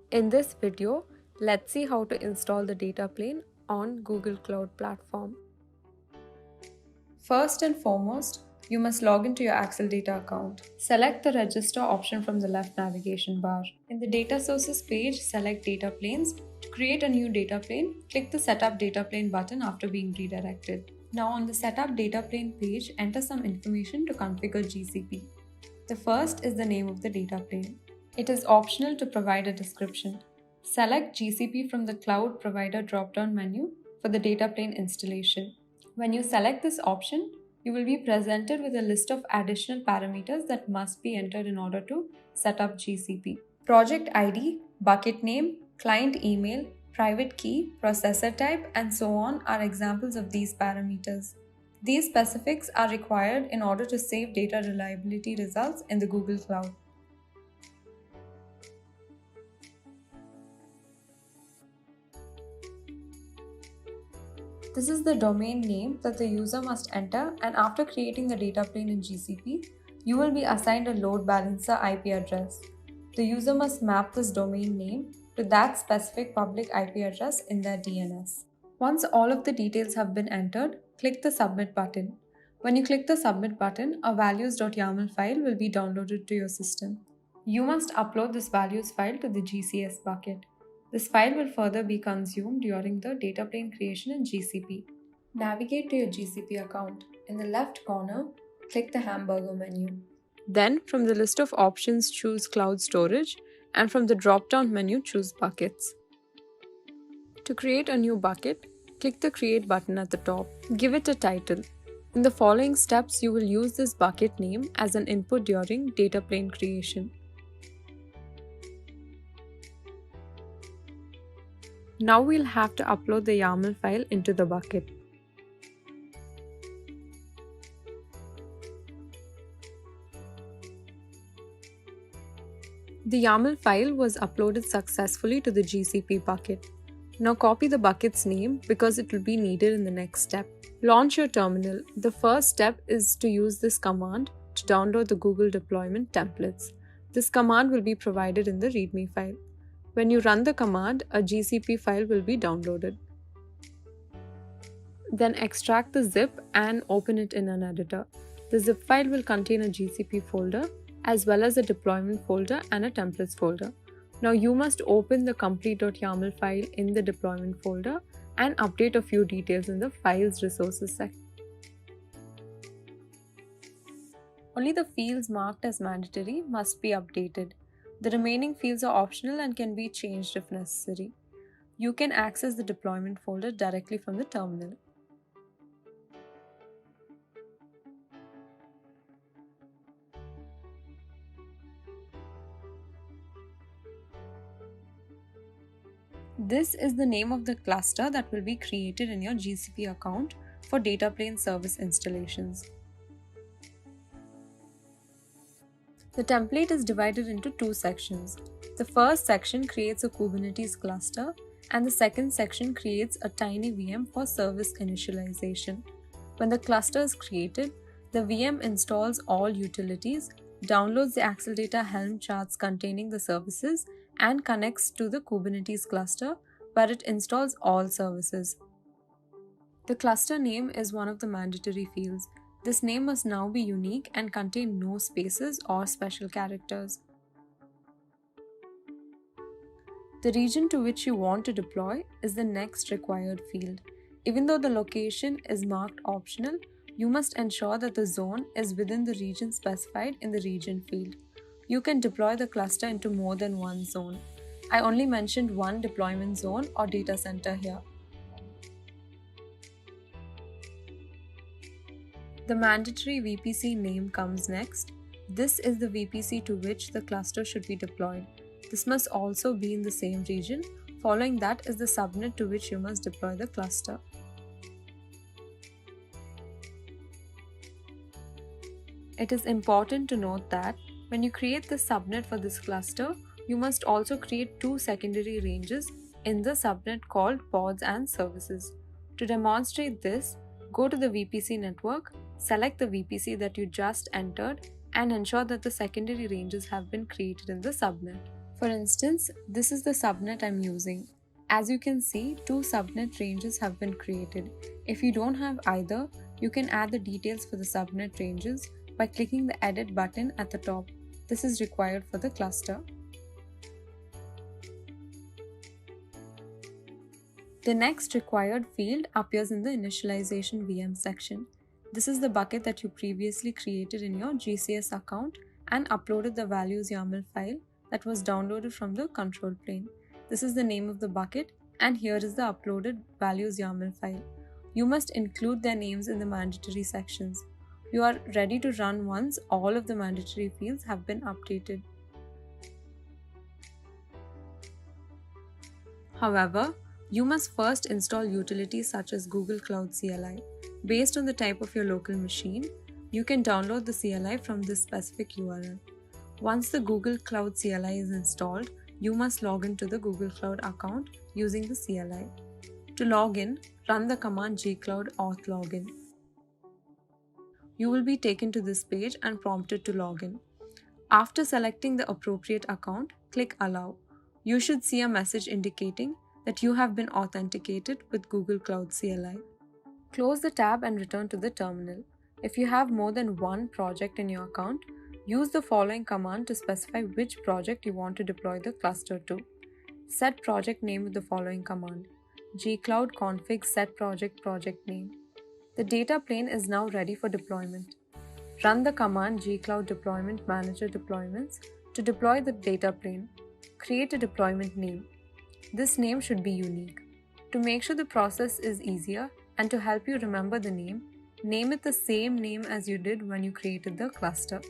In this video, let's see how to install the Dataplane on Google Cloud Platform. First and foremost, you must log into your Axle Data account. Select the Register option from the left navigation bar. In the Data Sources page, select Dataplanes. To create a new Dataplane, click the Setup Dataplane button after being redirected. Now on the Setup Dataplane page, enter some information to configure GCP. The first is the name of the Dataplane. It is optional to provide a description. Select GCP from the Cloud Provider drop-down menu for the Dataplane installation. When you select this option, you will be presented with a list of additional parameters that must be entered in order to set up GCP. Project ID, bucket name, client email, private key, processor type, and so on are examples of these parameters. These specifics are required in order to save data reliability results in the Google Cloud. This is the domain name that the user must enter, and after creating the Dataplane in GCP, you will be assigned a load balancer IP address. The user must map this domain name to that specific public IP address in their DNS. Once all of the details have been entered, click the Submit button. When you click the Submit button, a values.yaml file will be downloaded to your system. You must upload this values file to the GCS bucket. This file will further be consumed during the Dataplane creation in GCP. Navigate to your GCP account. In the left corner, click the hamburger menu. Then, from the list of options, choose Cloud Storage, and from the drop-down menu, choose Buckets. To create a new bucket, click the Create button at the top. Give it a title. In the following steps, you will use this bucket name as an input during Dataplane creation. Now we'll have to upload the YAML file into the bucket. The YAML file was uploaded successfully to the GCP bucket. Now copy the bucket's name because it will be needed in the next step. Launch your terminal. The first step is to use this command to download the Google deployment templates. This command will be provided in the README file. When you run the command, a GCP file will be downloaded. Then extract the zip and open it in an editor. The zip file will contain a GCP folder as well as a deployment folder and a templates folder. Now you must open the complete.yaml file in the deployment folder and update a few details in the files resources section. Only the fields marked as mandatory must be updated. The remaining fields are optional and can be changed if necessary. You can access the deployment folder directly from the terminal. This is the name of the cluster that will be created in your GCP account for Dataplane service installations. The template is divided into two sections. The first section creates a Kubernetes cluster, and the second section creates a tiny VM for service initialization. When the cluster is created, the VM installs all utilities, downloads the Axle Data Helm charts containing the services, and connects to the Kubernetes cluster, where it installs all services. The cluster name is one of the mandatory fields. This name must now be unique and contain no spaces or special characters. The region to which you want to deploy is the next required field. Even though the location is marked optional, you must ensure that the zone is within the region specified in the region field. You can deploy the cluster into more than one zone. I only mentioned one deployment zone or data center here. The mandatory VPC name comes next. This is the VPC to which the cluster should be deployed. This must also be in the same region. Following that is the subnet to which you must deploy the cluster. It is important to note that when you create the subnet for this cluster, you must also create two secondary ranges in the subnet called pods and services. To demonstrate this, go to the VPC network, select the VPC that you just entered, and ensure that the secondary ranges have been created in the subnet. For instance, this is the subnet I'm using. As you can see, two subnet ranges have been created. If you don't have either, you can add the details for the subnet ranges by clicking the Edit button at the top. This is required for the cluster. The next required field appears in the Initialization VM section. This is the bucket that you previously created in your GCS account and uploaded the values.yaml file that was downloaded from the control plane. This is the name of the bucket, and here is the uploaded values.yaml file. You must include their names in the mandatory sections. You are ready to run once all of the mandatory fields have been updated. However, you must first install utilities such as Google Cloud CLI. Based on the type of your local machine, you can download the CLI from this specific URL. Once the Google Cloud CLI is installed, you must log into the Google Cloud account using the CLI. To log in, run the command gcloud auth login. You will be taken to this page and prompted to log in. After selecting the appropriate account, click Allow. You should see a message indicating that you have been authenticated with Google Cloud CLI. Close the tab and return to the terminal. If you have more than one project in your account, use the following command to specify which project you want to deploy the cluster to. Set project name with the following command: gcloud config set project name. The data plane is now ready for deployment. Run the command gcloud deployment manager deployments to deploy the data plane. Create a deployment name. This name should be unique. To make sure the process is easier and to help you remember the name it the same name as you did when you created the cluster.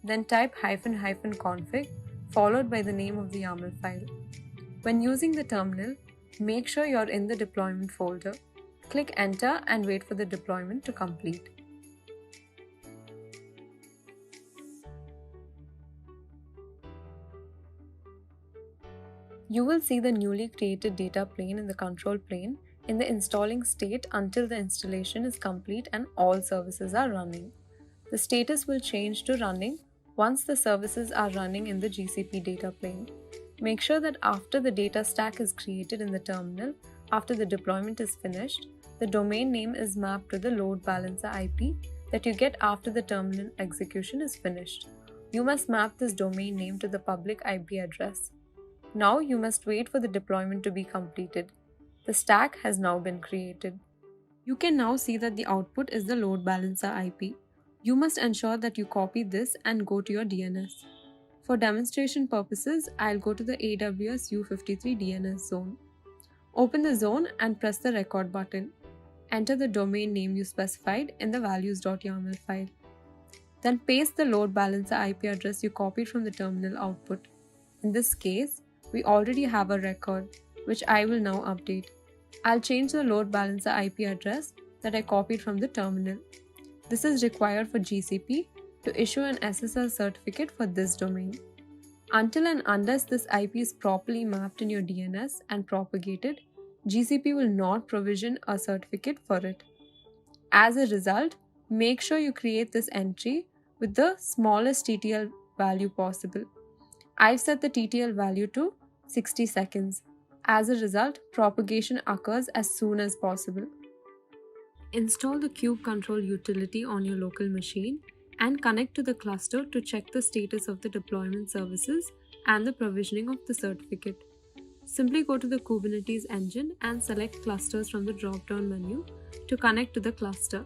Then type --config followed by the name of the YAML file. When using the terminal, make sure you're in the deployment folder. Click enter and wait for the deployment to complete. You will see the newly created data plane in the control plane in the installing state until the installation is complete and all services are running. The status will change to running once the services are running in the GCP data plane. Make sure that after the data stack is created in the terminal, after the deployment is finished, the domain name is mapped to the load balancer IP that you get after the terminal execution is finished. You must map this domain name to the public IP address. Now you must wait for the deployment to be completed. The stack has now been created. You can now see that the output is the load balancer IP. You must ensure that you copy this and go to your DNS. For demonstration purposes, I'll go to the AWS U53 DNS zone. Open the zone and press the record button. Enter the domain name you specified in the values.yaml file. Then paste the load balancer IP address you copied from the terminal output. In this case, we already have a record, which I will now update. I'll change the load balancer IP address that I copied from the terminal. This is required for GCP to issue an SSL certificate for this domain. Until and unless this IP is properly mapped in your DNS and propagated, GCP will not provision a certificate for it. As a result, make sure you create this entry with the smallest TTL value possible. I've set the TTL value to 60 seconds. As a result, propagation occurs as soon as possible. Install the kube control utility on your local machine and connect to the cluster to check the status of the deployment services and the provisioning of the certificate. Simply go to the Kubernetes engine and select clusters from the drop-down menu to connect to the cluster.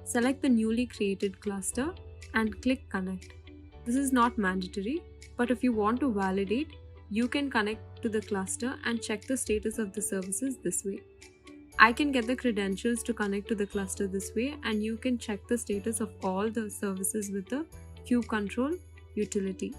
Select the newly created cluster and click connect. This is not mandatory, but if you want to validate, you can connect to the cluster and check the status of the services this way. I can get the credentials to connect to the cluster this way, and you can check the status of all the services with the kube control utility.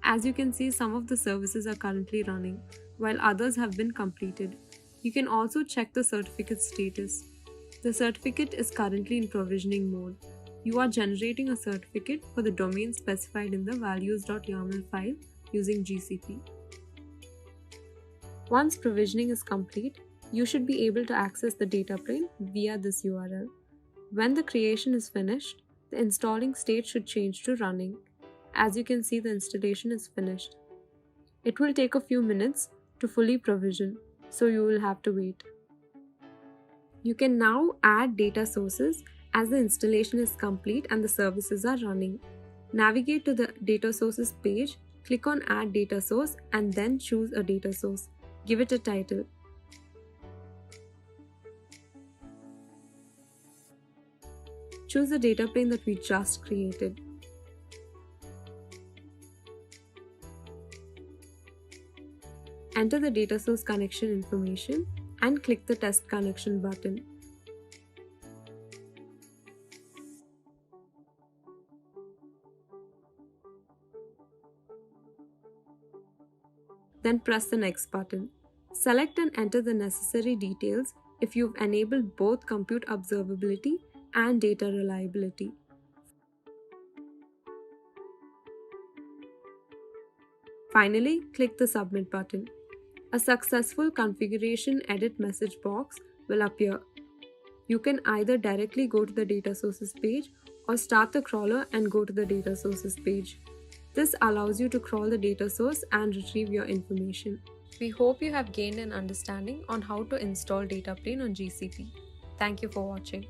As you can see, some of the services are currently running, while others have been completed. You can also check the certificate status. The certificate is currently in provisioning mode. you are generating a certificate for the domain specified in the values.yaml file using GCP. Once provisioning is complete, you should be able to access the Dataplane via this URL. When the creation is finished, the installing state should change to running. As you can see, the installation is finished. It will take a few minutes to fully provision, so you will have to wait. You can now add data sources as the installation is complete and the services are running. Navigate to the data sources page, click on Add Data Source and then choose a data source. Give it a title. Choose the data plane that we just created. Enter the data source connection information and click the Test Connection button. Then press the Next button. Select and enter the necessary details if you've enabled both compute observability and data reliability. Finally, click the Submit button. A successful configuration edit message box will appear. You can either directly go to the data sources page or start the crawler and go to the data sources page. This allows you to crawl the data source and retrieve your information. We hope you have gained an understanding on how to install Dataplane on GCP. Thank you for watching.